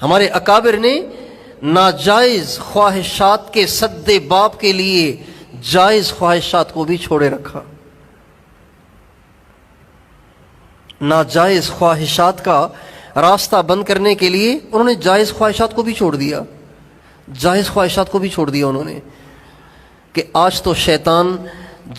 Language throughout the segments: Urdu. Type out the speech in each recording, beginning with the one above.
ہمارے اکابر نے ناجائز خواہشات کے سد باب کے لیے جائز خواہشات کو بھی چھوڑے رکھا. ناجائز خواہشات کا راستہ بند کرنے کے لیے انہوں نے جائز خواہشات کو بھی چھوڑ دیا. جائز خواہشات کو بھی چھوڑ دیا انہوں نے کہ آج تو شیطان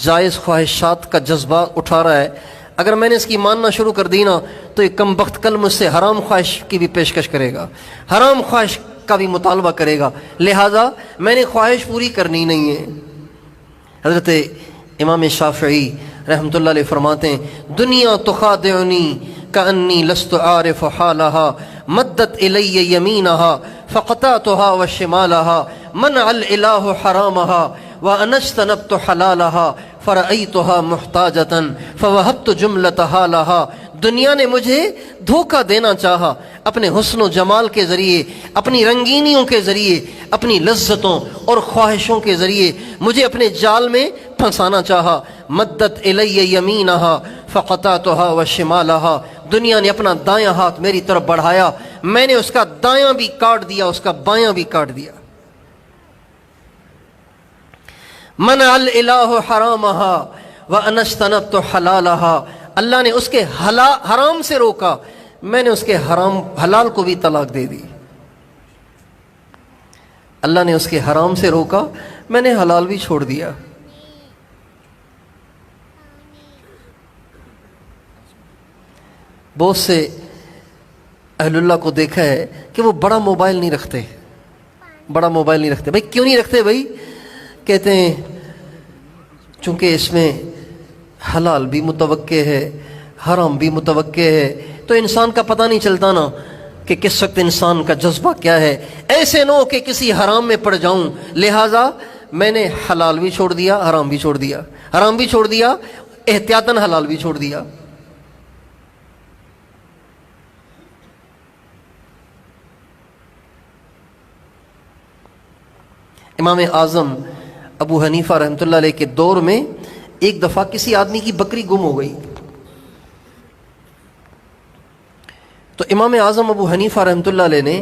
جائز خواہشات کا جذبہ اٹھا رہا ہے، اگر میں نے اس کی ماننا شروع کر دی نا تو یہ کم بخت کل مجھ سے حرام خواہش کی بھی پیشکش کرے گا، حرام خواہش کا بھی مطالبہ کرے گا، لہذا میں نے خواہش پوری کرنی نہیں ہے. حضرت امام شافعی رحمۃ اللہ علیہ فرماتے ہیں دنیا تخادعنی کانی لست عارف حالها مدت الی یمینها فقطعتها وشمالها منع الالہ حرامها وانا اجتنبت حلالها فرأیتها محتاجة فوهبت جملتها لها. دنیا نے مجھے دھوکہ دینا چاہا، اپنے حسن و جمال کے ذریعے، اپنی رنگینیوں کے ذریعے، اپنی لذتوں اور خواہشوں کے ذریعے مجھے اپنے جال میں پھنسانا چاہا. مدت الی یمینها فقطعتها وشمالها. دنیا نے اپنا دایاں ہاتھ میری طرف بڑھایا، میں نے اس کا دایاں بھی کاٹ دیا، اس کا بایاں بھی کاٹ دیا. منع الالہ حرامها وانا اجتنبت حلالها. اللہ نے اس کے حرام سے روکا، میں نے اس کے حلال کو بھی طلاق دے دی. اللہ نے اس کے حرام سے روکا، میں نے حلال بھی چھوڑ دیا. بہت سے اہل اللہ کو دیکھا ہے کہ وہ بڑا موبائل نہیں رکھتے، بڑا موبائل نہیں رکھتے. بھائی کیوں نہیں رکھتے؟ بھائی کہتے ہیں چونکہ اس میں حلال بھی متوقع ہے، حرام بھی متوقع ہے، تو انسان کا پتہ نہیں چلتا نا کہ کس وقت انسان کا جذبہ کیا ہے. ایسے نہ ہو کہ کسی حرام میں پڑ جاؤں، لہٰذا میں نے حلال بھی چھوڑ دیا، حرام بھی چھوڑ دیا، حرام بھی چھوڑ دیا، احتیاطاً حلال بھی چھوڑ دیا. امام اعظم ابو حنیفہ رحمۃ اللہ علیہ کے دور میں ایک دفعہ کسی آدمی کی بکری گم ہو گئی، تو امام اعظم ابو حنیفہ رحمۃ اللہ علیہ نے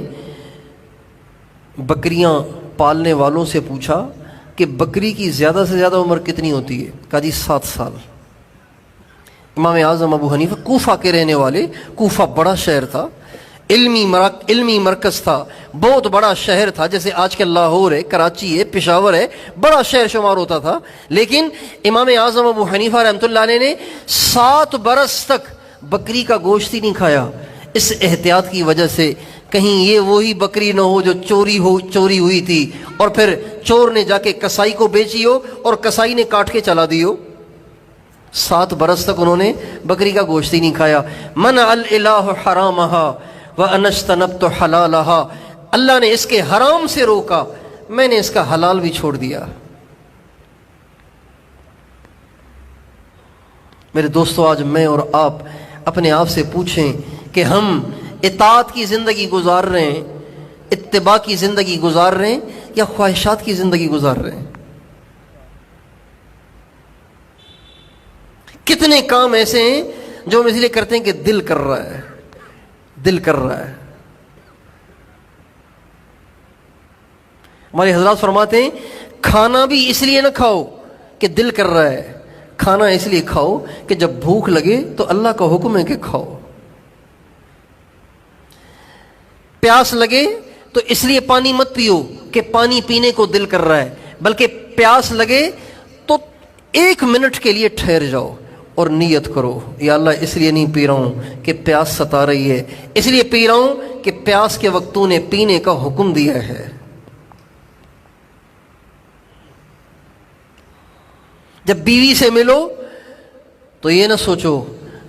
بکریاں پالنے والوں سے پوچھا کہ بکری کی زیادہ سے زیادہ عمر کتنی ہوتی ہے؟ کہا جی 7 سال. امام اعظم ابو حنیفہ کوفہ کے رہنے والے، کوفہ بڑا شہر تھا، علمی مرکز تھا، بہت بڑا شہر تھا، جیسے آج کل لاہور ہے، کراچی ہے، پشاور ہے، بڑا شہر شمار ہوتا تھا. لیکن امام اعظم ابو حنیفہ رحمۃ اللہ علیہ نے 7 برس تک بکری کا گوشت ہی نہیں کھایا، اس احتیاط کی وجہ سے کہیں یہ وہی بکری نہ ہو جو چوری ہوئی تھی اور پھر چور نے جا کے کسائی کو بیچی ہو اور کسائی نے کاٹ کے چلا دی ہو. 7 برس تک انہوں نے بکری کا گوشت ہی نہیں کھایا. منع الالہ حرامها وانا اجتنبت حلالها. اللہ نے اس کے حرام سے روکا، میں نے اس کا حلال بھی چھوڑ دیا. میرے دوستو، آج میں اور آپ اپنے آپ سے پوچھیں کہ ہم اطاعت کی زندگی گزار رہے ہیں، اتباع کی زندگی گزار رہے ہیں، یا خواہشات کی زندگی گزار رہے ہیں؟ کتنے کام ایسے ہیں جو ہم اس لیے کرتے ہیں کہ دل کر رہا ہے، دل کر رہا ہے. ہمارے حضرات فرماتے ہیں کھانا بھی اس لیے نہ کھاؤ کہ دل کر رہا ہے، کھانا اس لیے کھاؤ کہ جب بھوک لگے تو اللہ کا حکم ہے کہ کھاؤ. پیاس لگے تو اس لیے پانی مت پیو کہ پانی پینے کو دل کر رہا ہے، بلکہ پیاس لگے تو 1 منٹ کے لیے ٹھہر جاؤ اور نیت کرو، یا اللہ اس لیے نہیں پی رہا ہوں کہ پیاس ستا رہی ہے، اس لیے پی رہا ہوں کہ پیاس کے وقت تو نے پینے کا حکم دیا ہے. جب بیوی سے ملو تو یہ نہ سوچو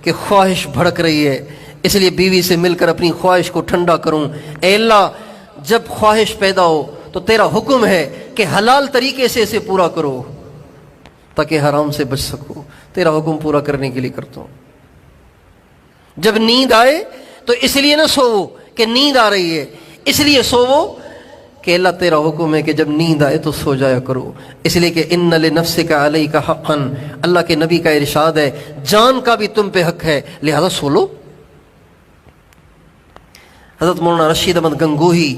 کہ خواہش بھڑک رہی ہے اس لیے بیوی سے مل کر اپنی خواہش کو ٹھنڈا کروں. اے اللہ، جب خواہش پیدا ہو تو تیرا حکم ہے کہ حلال طریقے سے اسے پورا کرو تاکہ حرام سے بچ سکو. تیرا حکم پورا کرنے کے لیے کرتا ہوں. جب نیند آئے تو اس لیے نہ سوو کہ نیند آ رہی ہے، اس لیے سوو کہ اللہ تیرا حکم ہے کہ جب نیند آئے تو سو جایا کرو، اس لیے کہ ان لنفسک علیک حقا، اللہ کے نبی کا ارشاد ہے جان کا بھی تم پہ حق ہے، لہذا سو لو. حضرت مولانا رشید احمد گنگوہی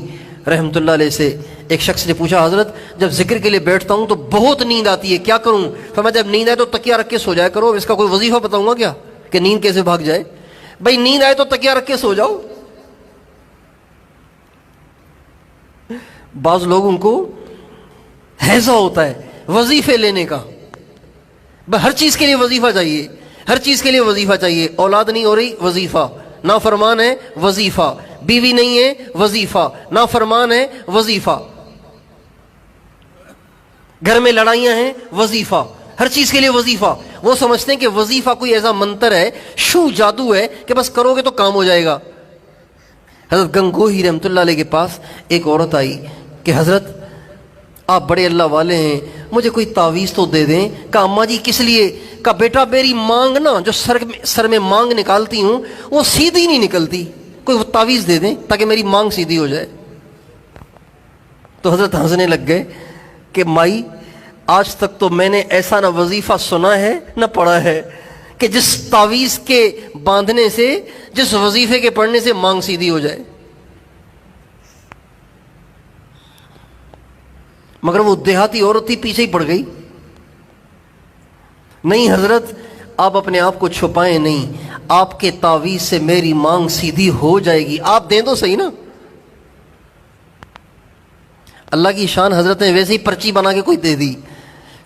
رحمۃ اللہ علیہ سے ایک شخص نے پوچھا، حضرت جب ذکر کے لیے بیٹھتا ہوں تو بہت نیند آتی ہے، کیا کروں؟ فرمایا جب نیند آئے تو تکیہ رکھ کے سو جایا کرو، اس کا کوئی وظیفہ بتاؤں گا کیا کہ نیند کیسے بھاگ جائے؟ بھائی نیند آئے تو تکیہ رکھ کے سو جاؤ۔ بعض لوگوں کو ہیضہ ہوتا ہے وظیفے لینے کا، ہر چیز کے لیے وظیفہ چاہیے، ہر چیز کے لیے وظیفہ چاہیے۔ اولاد نہیں ہو رہی، وظیفہ، نافرمان ہے، وظیفہ، بیوی نہیں ہے، وظیفہ، نافرمان ہے، وظیفہ، گھر میں لڑائیاں ہیں، وظیفہ، ہر چیز کے لیے وظیفہ۔ وہ سمجھتے ہیں کہ وظیفہ کوئی ایسا منتر ہے، شو جادو ہے کہ بس کرو گے تو کام ہو جائے گا۔ حضرت گنگوہی رحمۃ اللہ علیہ کے پاس ایک عورت آئی کہ حضرت آپ بڑے اللہ والے ہیں، مجھے کوئی تعویذ تو دے دیں۔ کہا اماں جی کس لیے؟ کہا بیٹا میری مانگ نا، جو سر میں مانگ نکالتی ہوں وہ سیدھی نہیں نکلتی، کوئی وہ تعویذ دے دیں تاکہ میری مانگ سیدھی ہو جائے۔ تو حضرت ہنسنے لگ گئے کہ مائی آج تک تو میں نے ایسا نہ وظیفہ سنا ہے نہ پڑھا ہے کہ جس تعویذ کے باندھنے سے، جس وظیفے کے پڑھنے سے مانگ سیدھی ہو جائے۔ مگر وہ دیہاتی عورت تھی، پیچھے ہی پڑ گئی۔ نہیں حضرت آپ اپنے آپ کو چھپائیں نہیں، آپ کے تعویذ سے میری مانگ سیدھی ہو جائے گی، آپ دیں تو صحیح نا۔ اللہ کی شان، حضرت نے ویسے ہی پرچی بنا کے کوئی دے دی۔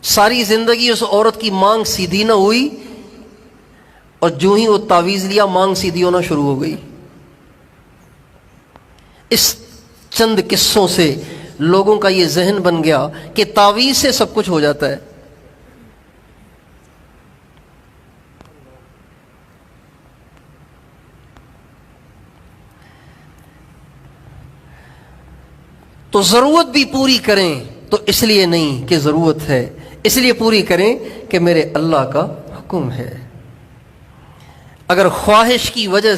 ساری زندگی اس عورت کی مانگ سیدھی نہ ہوئی، اور جو ہی وہ تعویذ لیا مانگ سیدھی ہونا شروع ہو گئی۔ اس چند قصوں سے لوگوں کا یہ ذہن بن گیا کہ تعویذ سے سب کچھ ہو جاتا ہے۔ تو ضرورت بھی پوری کریں تو اس لیے نہیں کہ ضرورت ہے، اس لیے پوری کریں کہ میرے اللہ کا حکم ہے۔ اگر خواہش کی وجہ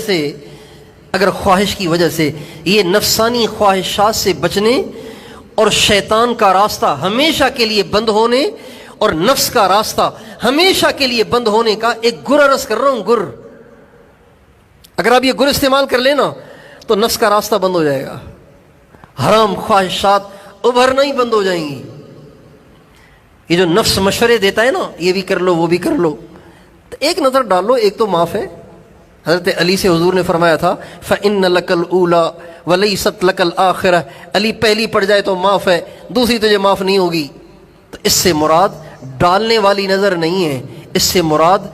سے یہ نفسانی خواہشات سے بچنے اور شیطان کا راستہ ہمیشہ کے لیے بند ہونے اور نفس کا راستہ ہمیشہ کے لیے بند ہونے کا ایک گر عرض کر رہا ہوں، گر۔ اگر آپ یہ گر استعمال کر لینا تو نفس کا راستہ بند ہو جائے گا، حرام خواہشات ابھرنا ہی بند ہو جائیں گی۔ یہ جو نفس مشورے دیتا ہے نا، یہ بھی کر لو وہ بھی کر لو، تو ایک نظر ڈال لو، ایک تو معاف ہے۔ حضرت علی سے حضور نے فرمایا تھا فَإِنَّ لَكَ الْأُولَى وَلَيْسَتْ لَكَ الْآخِرَةُ، علی پہلی پڑ جائے تو معاف ہے، دوسری تجھے معاف نہیں ہوگی۔ تو اس سے مراد ڈالنے والی نظر نہیں ہے، اس سے مراد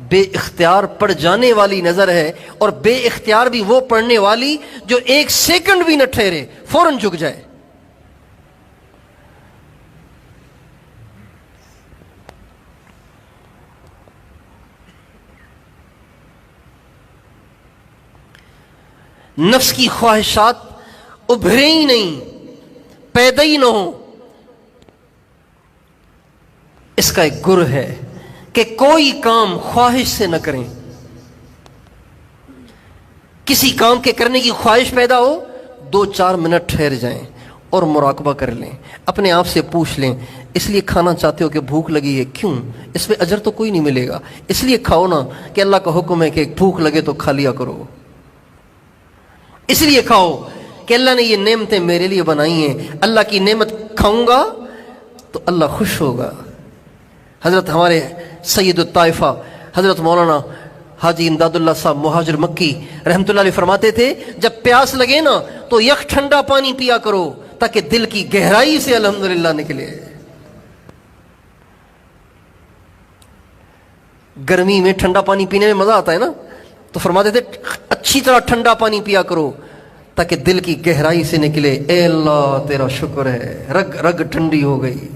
بے اختیار پڑ جانے والی نظر ہے، اور بے اختیار بھی وہ پڑنے والی جو ایک سیکنڈ بھی نہ ٹھہرے، فوراً جھک جائے۔ نفس کی خواہشات ابھرے ہی نہیں، پیدا ہی نہ ہو، اس کا ایک گر ہے کہ کوئی کام خواہش سے نہ کریں۔ کسی کام کے کرنے کی خواہش پیدا ہو، 2-4 منٹ ٹھہر جائیں اور مراقبہ کر لیں، اپنے آپ سے پوچھ لیں اس لیے کھانا چاہتے ہو کہ بھوک لگی ہے؟ کیوں؟ اس پہ اجر تو کوئی نہیں ملے گا، اس لیے کھاؤ نا کہ اللہ کا حکم ہے کہ بھوک لگے تو کھا لیا کرو، اس لیے کھاؤ کہ اللہ نے یہ نعمتیں میرے لیے بنائی ہیں، اللہ کی نعمت کھاؤں گا تو اللہ خوش ہوگا۔ حضرت ہمارے سید الطائفہ حضرت مولانا حاجی امداد اللہ صاحب مہاجر مکی رحمۃ اللہ علیہ فرماتے تھے جب پیاس لگے نا تو یک ٹھنڈا پانی پیا کرو تاکہ دل کی گہرائی سے الحمدللہ نکلے۔ گرمی میں ٹھنڈا پانی پینے میں مزہ آتا ہے نا، تو فرماتے تھے اچھی طرح ٹھنڈا پانی پیا کرو تاکہ دل کی گہرائی سے نکلے، اے اللہ تیرا شکر ہے، رگ رگ ٹھنڈی ہو گئی۔